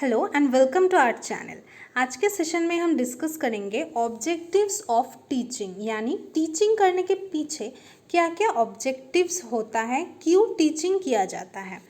Hello and welcome to our channel. आज के session में हम डिस्कस करेंगे ऑब्जेक्टिव्स ऑफ टीचिंग, यानी टीचिंग करने के पीछे क्या क्या ऑब्जेक्टिव्स होता है, क्यों टीचिंग किया जाता है।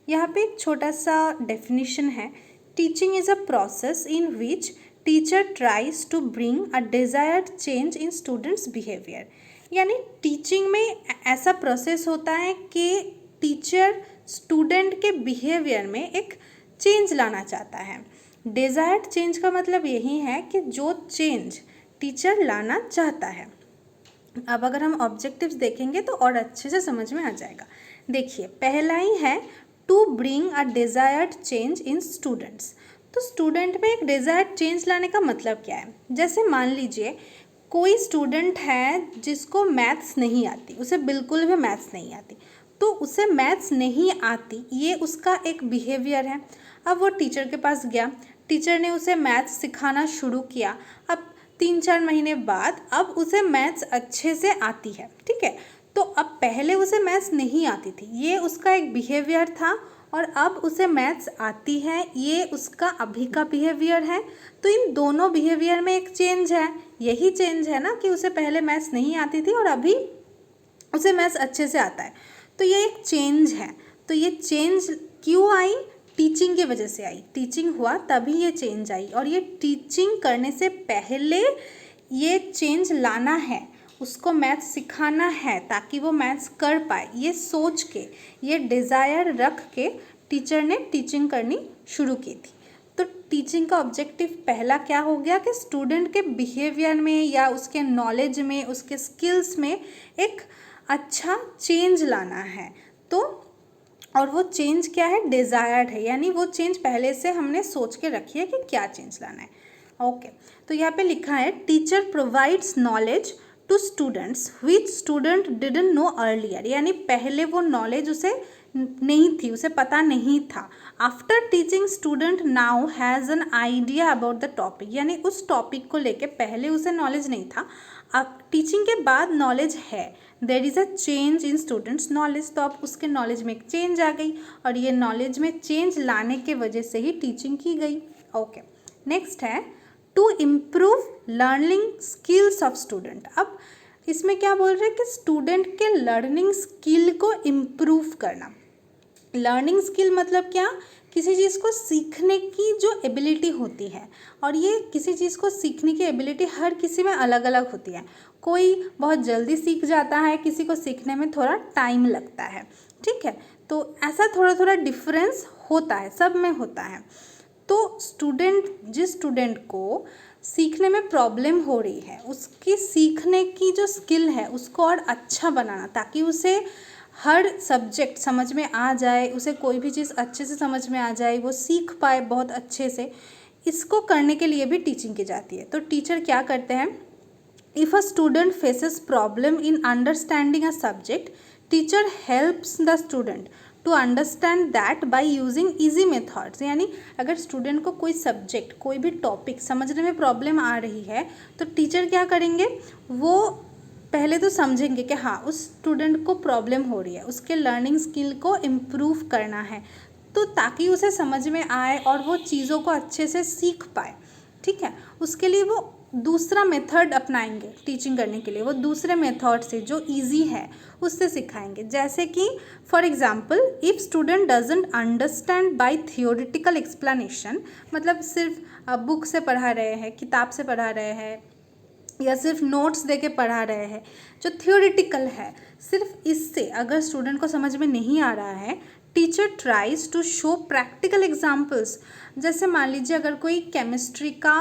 यहाँ पे एक छोटा सा डेफिनेशन है। Teaching is a process in which teacher tries to bring a desired change in students behaviour. यानी टीचिंग में ऐसा प्रोसेस होता है कि टीचर स्टूडेंट के बिहेवियर में एक चेंज लाना चाहता है। डिज़ायर्ड चेंज का मतलब यही है कि जो चेंज टीचर लाना चाहता है। अब अगर हम ऑब्जेक्टिव्स देखेंगे तो और अच्छे से समझ में आ जाएगा। देखिए, पहला ही है to bring a desired change in students. तो स्टूडेंट में एक डिज़ायर्ड चेंज लाने का मतलब क्या है। जैसे मान लीजिए कोई स्टूडेंट है जिसको मैथ्स नहीं आती, उसे बिल्कुल भी मैथ्स नहीं आती, तो उसे मैथ्स नहीं आती, ये उसका एक बिहेवियर है। अब वो टीचर के पास गया, टीचर ने उसे मैथ्स सिखाना शुरू किया। अब 3-4 महीने बाद अब उसे मैथ्स अच्छे से आती है, ठीक है। तो अब पहले उसे मैथ्स नहीं आती थी, ये उसका एक बिहेवियर था, और अब उसे मैथ्स आती है, ये उसका अभी का बिहेवियर है। तो इन दोनों बिहेवियर में एक चेंज है। यही चेंज है ना कि उसे पहले मैथ्स नहीं आती थी और अभी उसे मैथ्स अच्छे से आता है। तो ये एक चेंज है। तो ये चेंज क्यों आई? टीचिंग की वजह से आई। टीचिंग हुआ तभी ये चेंज आई, और ये टीचिंग करने से पहले ये चेंज लाना है, उसको मैथ्स सिखाना है ताकि वो मैथ्स कर पाए, ये सोच के, ये डिज़ायर रख के टीचर ने टीचिंग करनी शुरू की थी। तो टीचिंग का ऑब्जेक्टिव पहला क्या हो गया कि स्टूडेंट के बिहेवियर में या उसके नॉलेज में, उसके स्किल्स में एक अच्छा चेंज लाना है। तो और वो चेंज क्या है? डिज़ायर्ड है, यानी वो चेंज पहले से हमने सोच के रखी है कि क्या चेंज लाना है। ओके, तो यहाँ पे लिखा है teacher provides knowledge to students which student didn't know earlier. यानी पहले वो नॉलेज उसे नहीं थी, उसे पता नहीं था। After teaching student now has an idea about the topic. यानी उस टॉपिक को लेके पहले उसे नॉलेज नहीं था, अब टीचिंग के बाद नॉलेज है। There is a change in students knowledge. तो अब उसके नॉलेज में एक चेंज आ गई, और ये नॉलेज में चेंज लाने के वजह से ही टीचिंग की गई। ओके, नेक्स्ट है to improve learning skills of student. अब इसमें क्या बोल रहे हैं कि स्टूडेंट के लर्निंग स्किल को इम्प्रूव करना। लर्निंग स्किल मतलब क्या? किसी चीज़ को सीखने की जो एबिलिटी होती है, और ये किसी चीज़ को सीखने की एबिलिटी हर किसी में अलग अलग होती है। कोई बहुत जल्दी सीख जाता है, किसी को सीखने में थोड़ा टाइम लगता है, ठीक है। तो ऐसा थोड़ा थोड़ा डिफरेंस होता है, सब में होता है। तो जिस स्टूडेंट को सीखने में प्रॉब्लम हो रही है, उसकी सीखने की जो स्किल है उसको और अच्छा बनाना, ताकि उसे हर सब्जेक्ट समझ में आ जाए, उसे कोई भी चीज़ अच्छे से समझ में आ जाए, वो सीख पाए बहुत अच्छे से, इसको करने के लिए भी टीचिंग की जाती है। तो टीचर क्या करते हैं? If a student faces problem in understanding a subject, teacher helps the student to understand that by using easy methods. यानी अगर स्टूडेंट को कोई सब्जेक्ट, कोई भी टॉपिक समझने में प्रॉब्लम आ रही है, तो टीचर क्या करेंगे? वो पहले तो समझेंगे कि हाँ, उस स्टूडेंट को प्रॉब्लम हो रही है, उसके लर्निंग स्किल को इम्प्रूव करना है, तो ताकि उसे समझ में आए और वो चीज़ों को अच्छे से सीख पाए, ठीक है। उसके लिए वो दूसरा मेथड अपनाएंगे टीचिंग करने के लिए। वो दूसरे मेथड से जो इजी है उससे सिखाएंगे। जैसे कि for example, if student doesn't understand by theoretical explanation, मतलब सिर्फ बुक से पढ़ा रहे हैं, किताब से पढ़ा रहे हैं, या सिर्फ नोट्स दे के पढ़ा रहे हैं, जो थियोरिटिकल है, सिर्फ इससे अगर स्टूडेंट को समझ में नहीं आ रहा है, teacher tries to show practical examples. जैसे मान लीजिए अगर कोई केमिस्ट्री का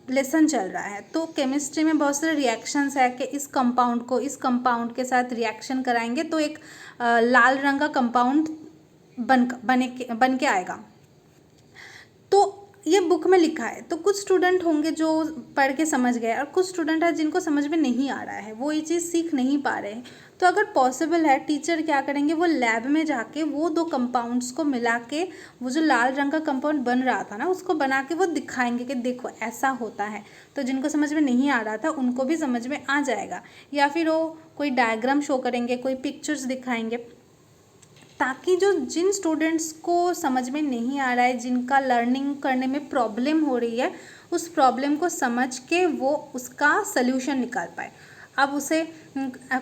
लेसन चल रहा है, तो केमिस्ट्री में बहुत सारे रिएक्शंस है कि इस कंपाउंड को इस कंपाउंड के साथ रिएक्शन कराएंगे तो एक लाल रंग का कंपाउंड बन के आएगा। तो ये बुक में लिखा है, तो कुछ स्टूडेंट होंगे जो पढ़ के समझ गए, और कुछ स्टूडेंट है जिनको समझ में नहीं आ रहा है, वो ये चीज़ सीख नहीं पा रहे हैं। तो अगर पॉसिबल है, टीचर क्या करेंगे? वो लैब में जाके वो दो कंपाउंड्स को मिला के, वो जो लाल रंग का कंपाउंड बन रहा था ना, उसको बना के वो दिखाएंगे कि देखो ऐसा होता है। तो जिनको समझ में नहीं आ रहा था उनको भी समझ में आ जाएगा। या फिर वो कोई डायग्राम शो करेंगे, कोई पिक्चर्स दिखाएंगे, ताकि जो जिन स्टूडेंट्स को समझ में नहीं आ रहा है, जिनका लर्निंग करने में प्रॉब्लम हो रही है, उस प्रॉब्लम को समझ के वो उसका सल्यूशन निकाल पाए। अब उसे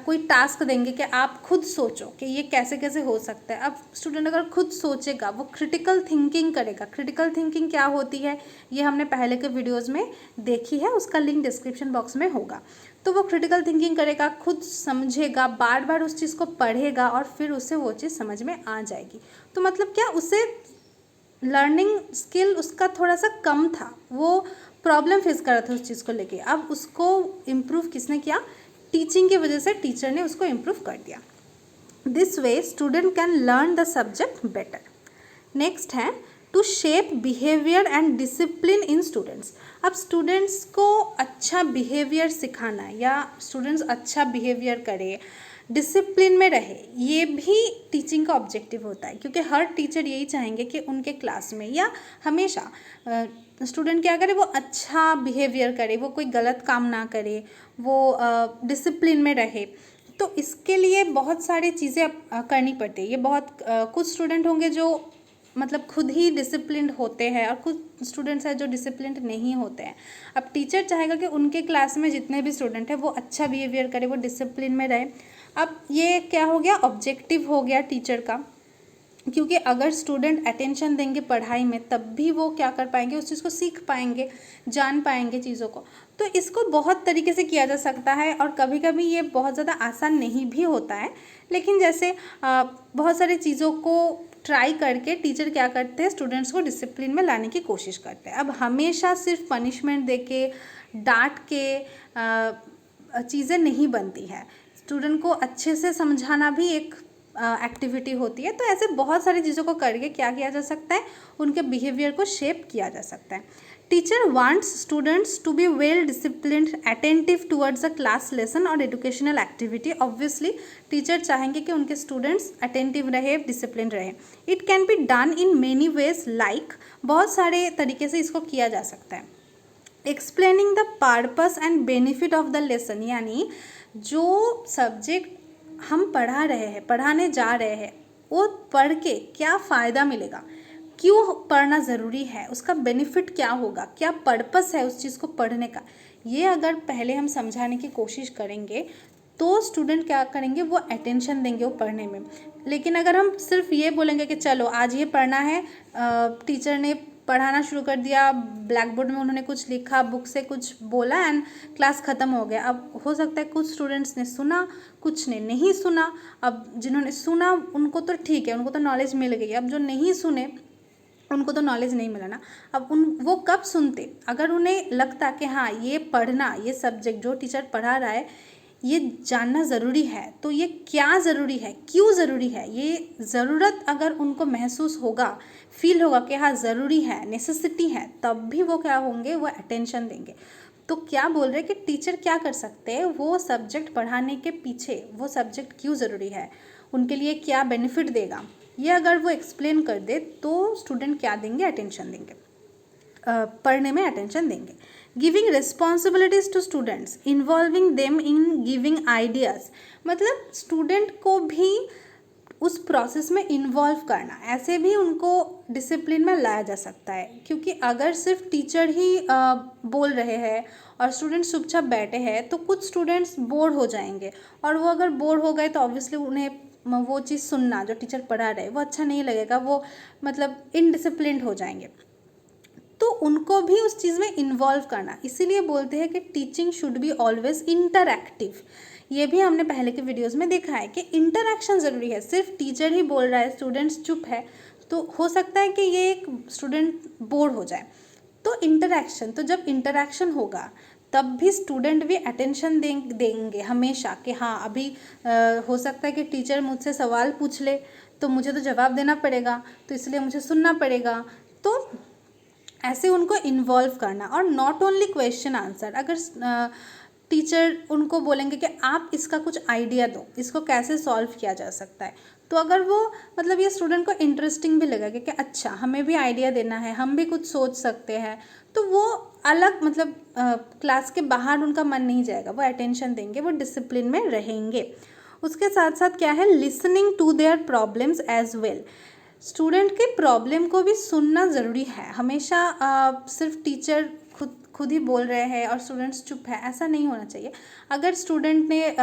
कोई टास्क देंगे कि आप खुद सोचो कि ये कैसे कैसे हो सकता है। अब स्टूडेंट अगर खुद सोचेगा, वो क्रिटिकल थिंकिंग करेगा। क्रिटिकल थिंकिंग क्या होती है ये हमने पहले के वीडियोस में देखी है, उसका लिंक डिस्क्रिप्शन बॉक्स में होगा। तो वो क्रिटिकल थिंकिंग करेगा, खुद समझेगा, बार बार उस चीज़ को पढ़ेगा और फिर उसे वो चीज़ समझ में आ जाएगी। तो मतलब क्या, उसे लर्निंग स्किल उसका थोड़ा सा कम था, वो प्रॉब्लम फेस कर रहा था उस चीज़ को लेके। अब उसको इम्प्रूव किसने किया? टीचिंग की वजह से टीचर ने उसको इम्प्रूव कर दिया। This way student can learn the subject better. Next है to shape behaviour and discipline in students. अब स्टूडेंट्स को अच्छा बिहेवियर सिखाना या स्टूडेंट्स अच्छा बिहेवियर करे, डिसिप्लिन में रहे, ये भी टीचिंग का ऑब्जेक्टिव होता है। क्योंकि हर टीचर यही चाहेंगे कि उनके क्लास में या हमेशा स्टूडेंट क्या करे, वो अच्छा बिहेवियर करे, वो कोई गलत काम ना करे, वो डिसिप्लिन में रहे। तो इसके लिए बहुत सारी चीज़ें करनी पड़ती है। ये बहुत कुछ स्टूडेंट होंगे जो मतलब खुद ही डिसिप्लिन्ड होते हैं और कुछ स्टूडेंट्स हैं जो डिसिप्लिन्ड नहीं होते हैं। अब टीचर चाहेगा कि उनके क्लास में जितने भी स्टूडेंट हैं वो अच्छा बिहेवियर करे, वो डिसिप्लिन में रहे। अब ये क्या हो गया, ऑब्जेक्टिव हो गया टीचर का। क्योंकि अगर स्टूडेंट अटेंशन देंगे पढ़ाई में तब भी वो क्या कर पाएंगे, उस चीज़ को सीख पाएंगे, जान पाएंगे चीज़ों को। तो इसको बहुत तरीके से किया जा सकता है और कभी कभी ये बहुत ज़्यादा आसान नहीं भी होता है। लेकिन जैसे बहुत सारी चीज़ों को ट्राई करके टीचर क्या करते हैं, स्टूडेंट्स को डिसिप्लिन में लाने की कोशिश करते हैं। अब हमेशा सिर्फ पनिशमेंट दे के, डांट के चीज़ें नहीं बनती है। स्टूडेंट को अच्छे से समझाना भी एक एक्टिविटी होती है। तो ऐसे बहुत सारी चीज़ों को करके क्या किया जा सकता है, उनके बिहेवियर को शेप किया जा सकता है। Teacher wants students to be well disciplined, attentive towards a class lesson और एजुकेशनल एक्टिविटी। ऑब्वियसली टीचर चाहेंगे कि उनके स्टूडेंट्स अटेंटिव रहे, डिसिप्लिन रहे। It can be done in many ways, like बहुत सारे तरीके से इसको किया जा सकता है। Explaining the purpose and benefit of the lesson, यानी जो सब्जेक्ट हम पढ़ा रहे हैं, पढ़ाने जा रहे हैं, वो पढ़ के क्या फ़ायदा मिलेगा, क्यों पढ़ना ज़रूरी है, उसका बेनिफिट क्या होगा, क्या पर्पस है उस चीज़ को पढ़ने का, ये अगर पहले हम समझाने की कोशिश करेंगे तो स्टूडेंट क्या करेंगे, वो अटेंशन देंगे वो पढ़ने में। लेकिन अगर हम सिर्फ ये बोलेंगे कि चलो आज ये पढ़ना है, टीचर ने पढ़ाना शुरू कर दिया, ब्लैक बोर्ड में उन्होंने कुछ लिखा, बुक से कुछ बोला एंड क्लास ख़त्म हो गया। अब हो सकता है कुछ स्टूडेंट्स ने सुना, कुछ ने नहीं सुना। अब जिन्होंने सुना उनको तो ठीक है, उनको तो नॉलेज मिल गई। अब जो नहीं सुने उनको तो नॉलेज नहीं मिला ना। अब वो कब सुनते, अगर उन्हें लगता कि हाँ ये पढ़ना, ये सब्जेक्ट जो टीचर पढ़ा रहा है ये जानना ज़रूरी है, तो ये क्या ज़रूरी है, क्यों ज़रूरी है, ये ज़रूरत अगर उनको महसूस होगा, फील होगा कि हाँ ज़रूरी है, नेसेसिटी है, तब भी वो क्या होंगे, वो अटेंशन देंगे। तो क्या बोल रहे हैं कि टीचर क्या कर सकते हैं, वो सब्जेक्ट पढ़ाने के पीछे वो सब्जेक्ट क्यों ज़रूरी है, उनके लिए क्या बेनिफिट देगा, ये अगर वो एक्सप्लेन कर दे तो स्टूडेंट क्या देंगे, अटेंशन देंगे, पढ़ने में अटेंशन देंगे। Giving responsibilities to students, involving them in giving ideas, मतलब स्टूडेंट को भी उस प्रोसेस में इन्वॉल्व करना, ऐसे भी उनको डिसिप्लिन में लाया जा सकता है। क्योंकि अगर सिर्फ टीचर ही बोल रहे हैं और स्टूडेंट्स चुपचाप बैठे हैं तो कुछ स्टूडेंट्स बोर हो जाएंगे, और वो अगर बोर हो गए तो ऑब्वियसली उन्हें वो चीज़ सुनना जो टीचर पढ़ा रहे वो अच्छा नहीं लगेगा, वो मतलब इनडिसिप्लिन्ड हो जाएंगे। तो उनको भी उस चीज़ में इन्वॉल्व करना, इसीलिए बोलते हैं कि teaching should be always interactive. ये भी हमने पहले के वीडियोस में देखा है कि इंटरैक्शन ज़रूरी है। सिर्फ टीचर ही बोल रहा है, स्टूडेंट्स चुप है, तो हो सकता है कि ये एक स्टूडेंट बोर हो जाए। तो इंटरैक्शन, तो जब इंटरैक्शन होगा तब भी स्टूडेंट भी अटेंशन देंगे हमेशा कि हाँ अभी हो सकता है कि टीचर मुझसे सवाल पूछ ले तो मुझे तो जवाब देना पड़ेगा, तो इसलिए मुझे सुनना पड़ेगा। तो ऐसे उनको इन्वॉल्व करना। और नॉट ओनली क्वेश्चन आंसर, अगर टीचर उनको बोलेंगे कि आप इसका कुछ आइडिया दो, इसको कैसे सॉल्व किया जा सकता है, तो अगर वो मतलब ये स्टूडेंट को इंटरेस्टिंग भी लगेगा कि अच्छा हमें भी आइडिया देना है, हम भी कुछ सोच सकते हैं, तो वो अलग मतलब क्लास के बाहर उनका मन नहीं जाएगा, वो अटेंशन देंगे, वो डिसिप्लिन में रहेंगे। उसके साथ साथ क्या है, listening to their problems as well. Student के प्रॉब्लम को भी सुनना ज़रूरी है। हमेशा सिर्फ टीचर खुद ही बोल रहे हैं और स्टूडेंट्स चुप है, ऐसा नहीं होना चाहिए। अगर स्टूडेंट ने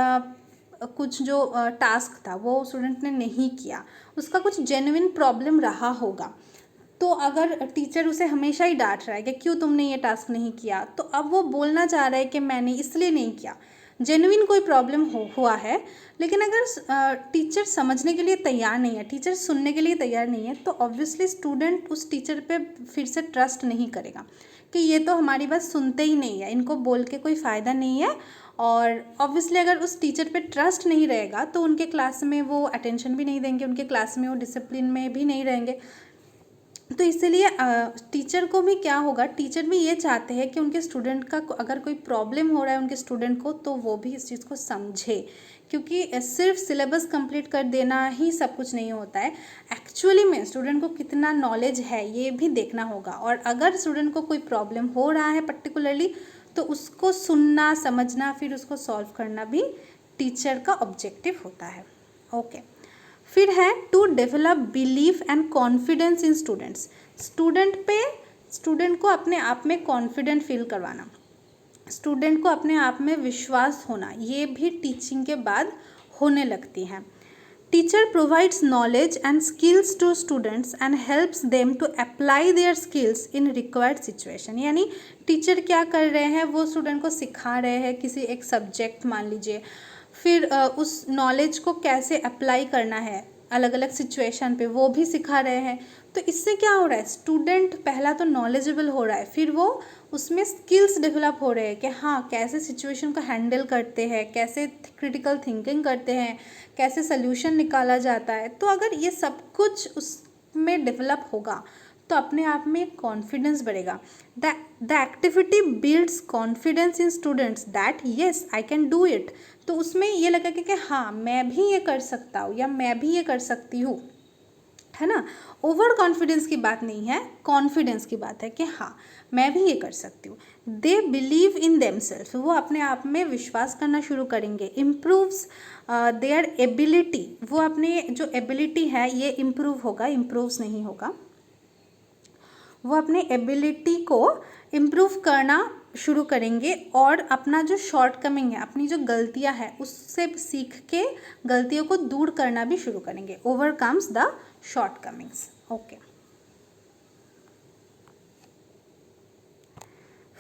कुछ जो टास्क था वो स्टूडेंट ने नहीं किया, उसका कुछ जेन्युइन प्रॉब्लम रहा होगा, तो अगर टीचर उसे हमेशा ही डांट रहा है कि क्यों तुमने ये टास्क नहीं किया, तो अब वो बोलना चाह रहा है कि मैंने इसलिए नहीं किया, जेन्युइन कोई प्रॉब्लम हुआ है। लेकिन अगर टीचर समझने के लिए तैयार नहीं है, टीचर सुनने के लिए तैयार नहीं है, तो ऑब्वियसली स्टूडेंट उस टीचर पे फिर से ट्रस्ट नहीं करेगा कि ये तो हमारी बात सुनते ही नहीं है, इनको बोल के कोई फ़ायदा नहीं है। और ऑब्वियसली अगर उस टीचर पे ट्रस्ट नहीं रहेगा तो उनके क्लास में वो अटेंशन भी नहीं देंगे, उनके क्लास में वो डिसिप्लिन में भी नहीं रहेंगे। तो इसलिए टीचर को भी क्या होगा, टीचर भी ये चाहते हैं कि उनके स्टूडेंट का अगर कोई प्रॉब्लम हो रहा है उनके स्टूडेंट को, तो वो भी इस चीज़ को समझे, क्योंकि सिर्फ सिलेबस कंप्लीट कर देना ही सब कुछ नहीं होता है। एक्चुअली में स्टूडेंट को कितना नॉलेज है ये भी देखना होगा, और अगर स्टूडेंट को कोई प्रॉब्लम हो रहा है पर्टिकुलरली, तो उसको सुनना, समझना, फिर उसको सॉल्व करना भी टीचर का ऑब्जेक्टिव होता है। ओके, फिर है to develop belief and confidence in students. Student को अपने आप में कॉन्फिडेंट फील करवाना, स्टूडेंट को अपने आप में विश्वास होना, ये भी टीचिंग के बाद होने लगती है। Teacher provides knowledge and skills to students and helps them to apply their skills in required situation. यानी टीचर क्या कर रहे हैं, वो स्टूडेंट को सिखा रहे हैं किसी एक सब्जेक्ट मान लीजिए, फिर उस नॉलेज को कैसे अप्लाई करना है अलग अलग सिचुएशन पे, वो भी सिखा रहे हैं। तो इससे क्या हो रहा है, स्टूडेंट पहला तो नॉलेजेबल हो रहा है, फिर वो उसमें स्किल्स डेवलप हो रहे हैं कि हाँ कैसे सिचुएशन को हैंडल करते हैं, कैसे क्रिटिकल थिंकिंग करते हैं, कैसे सोल्यूशन निकाला जाता है। तो अगर ये सब कुछ उसमें डेवलप होगा तो अपने आप में कॉन्फिडेंस बढ़ेगा। The activity builds confidence in students that yes I can do it. तो उसमें ये लगेगा कि हाँ मैं भी ये कर सकता हूँ या मैं भी ये कर सकती हूँ, है ना। ओवर कॉन्फिडेंस की बात नहीं है, कॉन्फिडेंस की बात है कि हाँ मैं भी ये कर सकती हूँ। दे बिलीव इन देमसेल्फ, वो अपने आप में विश्वास करना शुरू करेंगे। इम्प्रूव्स देयर एबिलिटी, वो अपने जो एबिलिटी है ये इम्प्रूव होगा, इम्प्रूव्स नहीं होगा, वो अपने एबिलिटी को इम्प्रूव करना शुरू करेंगे और अपना जो शॉर्टकमिंग है, अपनी जो गलतियां हैं उससे सीख के गलतियों को दूर करना भी शुरू करेंगे। Overcomes the shortcomings. ओके,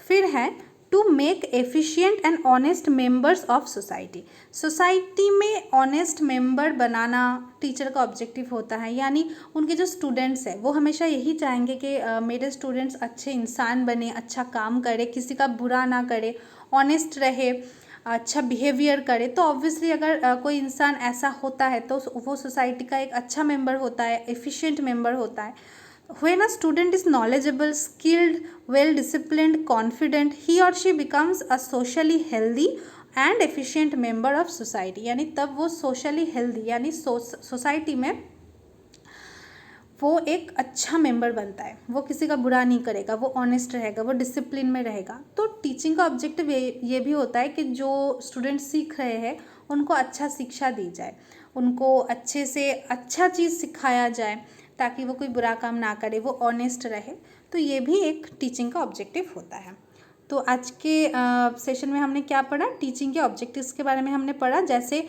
फिर है to make efficient and honest members of society. Society में ऑनेस्ट मेंबर बनाना टीचर का ऑब्जेक्टिव होता है। यानी उनके जो स्टूडेंट्स हैं वो हमेशा यही चाहेंगे कि मेरे स्टूडेंट्स अच्छे इंसान बने, अच्छा काम करे, किसी का बुरा ना करे, ऑनेस्ट रहे, अच्छा बिहेवियर करे। तो ऑब्वियसली अगर कोई इंसान ऐसा होता है तो वो सोसाइटी का एक अच्छा मेंबर होता है, एफिशिएंट मेंबर होता है। When a student is knowledgeable, skilled, well-disciplined, confident, he or she becomes a socially healthy and efficient member of society। यानी तब वो socially healthy यानी सोसाइटी में वो एक अच्छा मेंबर बनता है, वो किसी का बुरा नहीं करेगा, वो ऑनेस्ट रहेगा, वो डिसिप्लिन में रहेगा। तो टीचिंग का ऑब्जेक्टिव ये भी होता है कि जो स्टूडेंट सीख रहे हैं उनको अच्छा शिक्षा दी जाए, उनको अच्छे से अच्छा चीज़ सिखाया जाए ताकि वो कोई बुरा काम ना करे, वो ऑनेस्ट रहे। तो ये भी एक टीचिंग का ऑब्जेक्टिव होता है। तो आज के सेशन में हमने क्या पढ़ा, टीचिंग के ऑब्जेक्टिव्स के बारे में हमने पढ़ा। जैसे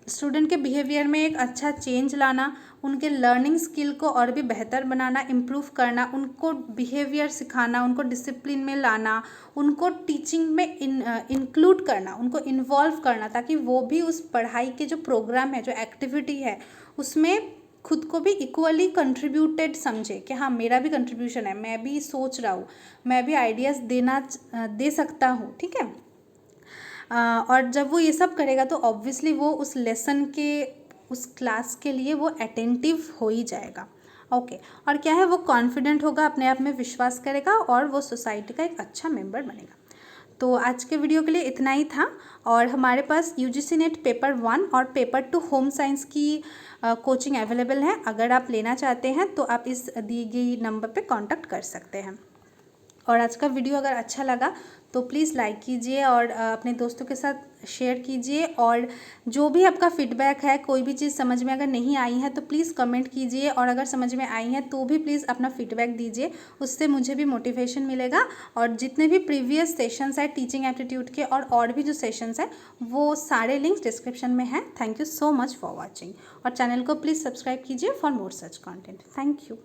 स्टूडेंट के बिहेवियर में एक अच्छा चेंज लाना, उनके लर्निंग स्किल को और भी बेहतर बनाना, इम्प्रूव करना, उनको बिहेवियर सिखाना, उनको डिसिप्लिन में लाना, उनको टीचिंग में इंक्लूड करना, उनको इन्वॉल्व करना, ताकि वो भी उस पढ़ाई के जो प्रोग्राम है, जो एक्टिविटी है, उसमें खुद को भी इक्वली कंट्रीब्यूटेड समझे कि हाँ मेरा भी कंट्रीब्यूशन है, मैं भी सोच रहा हूँ, मैं भी आइडियाज़ दे सकता हूँ, ठीक है। और जब वो ये सब करेगा तो ऑब्वियसली वो उस लेसन के, उस क्लास के लिए वो अटेंटिव हो ही जाएगा। ओके, और क्या है, वो कॉन्फिडेंट होगा, अपने आप में विश्वास करेगा और वो सोसाइटी का एक अच्छा मेंबर बनेगा। तो आज के वीडियो के लिए इतना ही था। और हमारे पास यूजीसी नेट पेपर 1 और पेपर 2 होम साइंस की कोचिंग अवेलेबल है। अगर आप लेना चाहते हैं तो आप इस दी गई नंबर पे कांटेक्ट कर सकते हैं। और आज का वीडियो अगर अच्छा लगा तो प्लीज़ लाइक कीजिए और अपने दोस्तों के साथ शेयर कीजिए, और जो भी आपका फीडबैक है, कोई भी चीज़ समझ में अगर नहीं आई है तो प्लीज़ कमेंट कीजिए, और अगर समझ में आई है तो भी प्लीज़ अपना फीडबैक दीजिए, उससे मुझे भी मोटिवेशन मिलेगा। और जितने भी प्रीवियस सेशंस है टीचिंग एप्टीट्यूड के और भी जो सेशंस है वो सारे लिंक्स डिस्क्रिप्शन में हैं। Thank you so much for watching, और चैनल को प्लीज़ सब्सक्राइब कीजिए for more such content. Thank you.